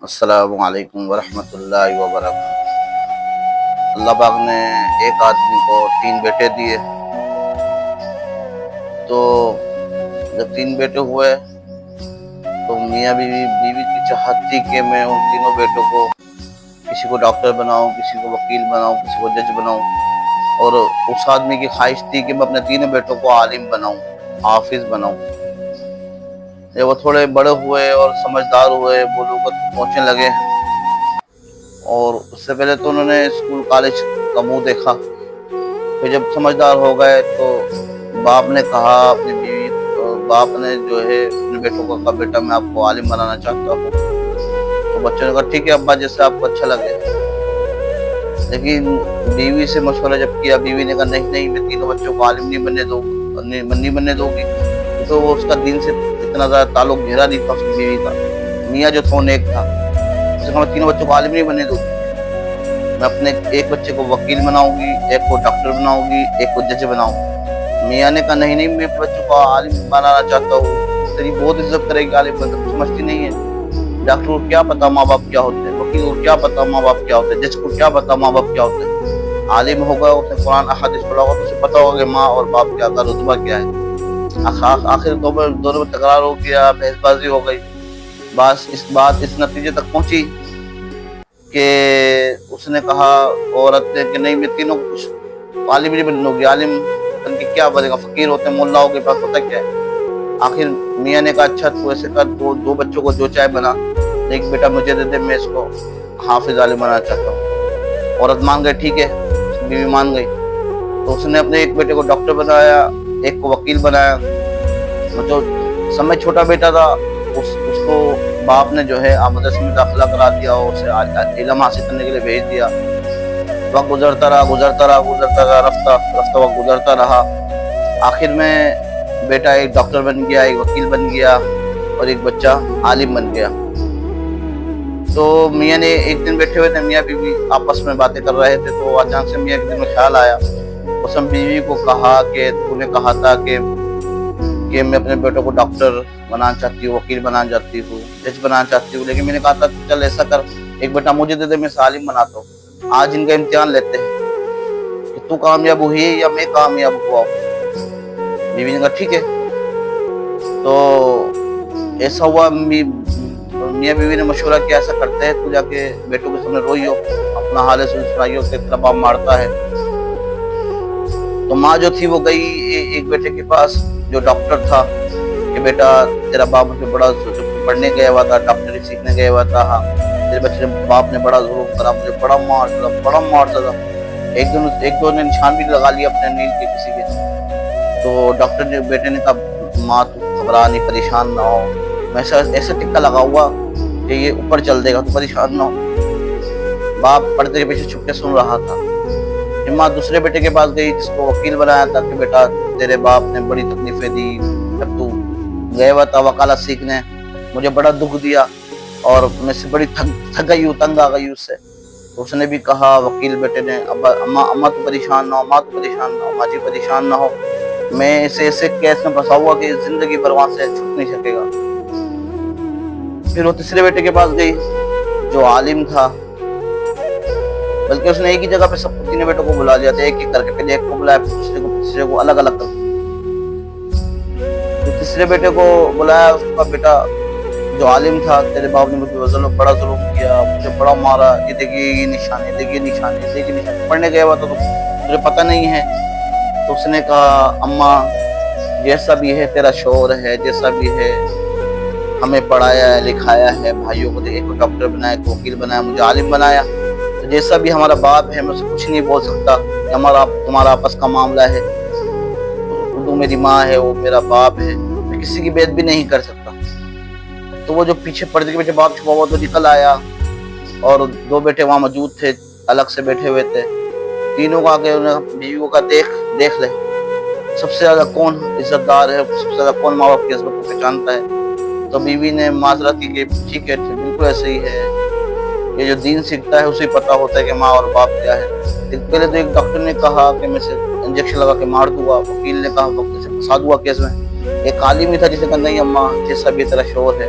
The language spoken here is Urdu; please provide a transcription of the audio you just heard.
السلام علیکم ورحمۃ اللہ وبرکاتہ۔ اللہ پاک نے ایک آدمی کو 3 بیٹے دیے، تو جب 3 بیٹے ہوئے تو میاں بیوی کی چاہت تھی کہ میں ان تینوں بیٹوں کو کسی کو ڈاکٹر بناؤں، کسی کو وکیل بناؤں، کسی کو جج بناؤں، اور اس آدمی کی خواہش تھی کہ میں اپنے تینوں بیٹوں کو عالم بناؤں، حافظ بناؤں۔ جب وہ تھوڑے بڑے ہوئے اور سمجھدار ہوئے، بلوغت پہنچنے لگے، اور اس سے پہلے تو انہوں نے اسکول کالج کا منہ دیکھا، پھر جب سمجھدار ہو گئے تو باپ نے کہا اپنی بیوی، باپ نے جو ہے اپنے بیٹوں کو کہا بیٹا میں آپ کو عالم بنانا چاہتا ہوں، تو بچوں نے کہا ٹھیک ہے ابا جیسے آپ کو اچھا لگے۔ لیکن بیوی سے مشورہ جب کیا، بیوی نے کہا نہیں میں تینوں بچوں کو عالم نہیں بننے دوں گی، تو وہ اس کا دین سے اتنا زیادہ تعلق گہرا نہیں تھا اس کی بیوی کا۔ میاں جو تھا وہ نیک تھا، اس نے کہا میں تینوں بچوں کو عالم نہیں بننے دوں گی، میں اپنے ایک بچے کو وکیل بناؤں گی، ایک کو ڈاکٹر بناؤں گی، ایک کو جج بناؤں گی۔ میاں نے کہا نہیں میں اپنے بچوں کو عالم بنانا چاہتا ہوں، تیری بہت عزت کرے گی عالم بن، تو سمجھتی نہیں ہے، ڈاکٹر کو کیا پتا ماں باپ کیا ہوتے ہیں، وکیل کو کیا پتا ماں باپ کیا ہوتے ہیں، جج کو کیا پتا ماں باپ کیا ہوتے ہیں۔ عالم ہوگا، اس نے قرآن احادیث پڑھا ہوگا تو اسے پتا ہوگا کہ ماں اور باپ کیا کا رتبہ کیا ہے۔ آخر دونوں میں تکرار ہو گیا، بحث بازی ہو گئی، بس اس نتیجے تک پہنچی کہ اس نے کہا عورت نے کہ نہیں میں تینوں کو کچھ عالم نہیں بنوں گی، عالم بن کے کیا بنے گا، فقیر ہوتے ہیں ملاؤں کے پاس ہوتا کیا ہے۔ آخر میاں نے کہا اچھا تو ایسے کر، دو بچوں کو جو چاہے بنا، ایک بیٹا مجھے دے دے، میں اس کو حافظ عالم بنانا چاہتا ہوں۔ عورت مان گئی، ٹھیک ہے، بیوی مان گئی، تو اس نے اپنے ایک بیٹے کو ڈاکٹر بنایا، ایک کو وکیل بنایا۔ جو سمجھ چھوٹا بیٹا تھا اس کو باپ نے جو ہے مدرسے میں داخلہ کرا دیا، اسے علم حاصل کرنے کے لیے بھیج دیا۔ وقت گزرتا رہا، رفتہ وقت گزرتا رہا، آخر میں بیٹا ایک ڈاکٹر بن گیا، ایک وکیل بن گیا، اور ایک بچہ عالم بن گیا۔ تو میاں نے ایک دن بیٹھے ہوئے تھے، میاں بیوی آپس میں باتیں کر رہے تھے، تو اچانک سے میاں کے دل میں خیال آیا، اس نے بیوی کو کہا کہ تو نے کہا تھا کہ میں اپنے بیٹوں کو ڈاکٹر بنانا چاہتی ہوں، وکیل بنانا چاہتی ہوں، جج بنانا چاہتی ہوں، لیکن میں نے کہا تھا چل ایسا کر ایک بیٹا مجھے دے دے، میں اسے عالم بناتا ہوں، آج ان کا امتحان لیتے ہیں کہ تو کامیاب ہوئی ہے یا میں کامیاب ہوا ہوں۔ بیوی نے کہا ٹھیک ہے۔ تو ایسا ہوا، میاں بیوی نے مشورہ کیا ایسا کرتے ہیں تو جا کے بیٹوں کے سامنے روئی ہو، اپنا حال سنائی ہو کہ تیرا باپ مارتا ہے۔ تو ماں جو تھی وہ گئی ایک بیٹے کے پاس جو ڈاکٹر تھا کہ بیٹا تیرا باپ مجھے بڑا پڑھنے گیا ہوا تھا، ڈاکٹری سیکھنے گیا ہوا تھا، تیرے بچے باپ نے بڑا ظلم کرا، مجھے بڑا مارتا تھا، ایک دو نے نشان بھی لگا لیا اپنے نیل کے کسی کے۔ تو ڈاکٹر نے بیٹے نے کہا ماں تو گھبرا نہیں، پریشان نہ ہو، میں ایسا ٹکا لگا ہوا کہ یہ اوپر چل دے گا، تو پریشان نہ ہو۔ باپ پردے کے پیچھے چھپ کے سن رہا تھا۔ ماں دوسرے بیٹے کے پاس گئی جس کو وکیل بنایا تھا کہ بیٹا تیرے باپ نے بڑی تکلیفیں دی، جب تو گیا ہوا تھا وکالت سیکھنے، مجھے بڑا دکھ دیا اور میں سے بڑی تھک گئی ہوں، تنگ آ گئی اس سے۔ تو اس نے بھی کہا وکیل بیٹے نے اماں تو پریشان نہ ہو، ماں تو پریشان نہ ہو، ماں جی پریشان نہ ہو، میں ایسے کیس میں پھنسا ہوا کہ زندگی بھر وہاں سے چھوٹ نہیں سکے گا۔ پھر وہ تیسرے بیٹے کے پاس گئی جو عالم تھا، بلکہ اس نے ایک ہی جگہ پہ سب تینوں بیٹوں کو بلا لیا تھا، ایک ایک کر کے، پہلے ایک کو بلایا، پھر تیسرے کو الگ الگ کر کے۔ تیسرے بیٹے کو بلایا، اس کا بیٹا جو عالم تھا، تیرے باپ نے مجھے بڑا ظلم کیا، مجھے بڑا مارا، یہ دیکھیے یہ نشانی، پڑھنے گیا ہوا تو مجھے پتہ نہیں ہے۔ تو اس نے کہا اماں جیسا بھی ہے تیرا شوہر ہے، جیسا بھی ہے ہمیں پڑھایا ہے لکھایا ہے، بھائیوں کو ایک کو ڈاکٹر بنایا، ایک کو وکیل بنایا، مجھے عالم بنایا، تو جیسا بھی ہمارا باپ ہے میں اسے کچھ نہیں بول سکتا کہ تمہارا آپس کا معاملہ ہے، تو میری ماں ہے، وہ میرا باپ ہے، میں کسی کی بیعت بھی نہیں کر سکتا۔ تو وہ جو پیچھے پردے کے پیچھے باپ چھپا ہوا تو نکل آیا، اور دو بیٹے وہاں موجود تھے، الگ سے بیٹھے ہوئے تھے، تینوں کو آگے بیوی کو کہا دیکھ لے سب سے زیادہ کون عزت دار ہے، سب سے زیادہ کون ماں باپ کی عظمت کو پہچانتا ہے۔ تو بیوی نے معذرت کی کہ ٹھیک ہے بالکل ایسے ہی ہے، یہ جو دین سیکھتا ہے اسے پتا ہوتا ہے کہ ماں اور باپ کیا ہے۔ پہلے تو ایک ڈاکٹر نے کہا کہ میں سے انجیکشن لگا کے مار دوں گا، وکیل نے کہا وقت سے پھنسا دوں گا کیس میں، ایک عالم ہی تھا جسے کہا نہیں اماں جیسا بھی تیرا شوہر ہے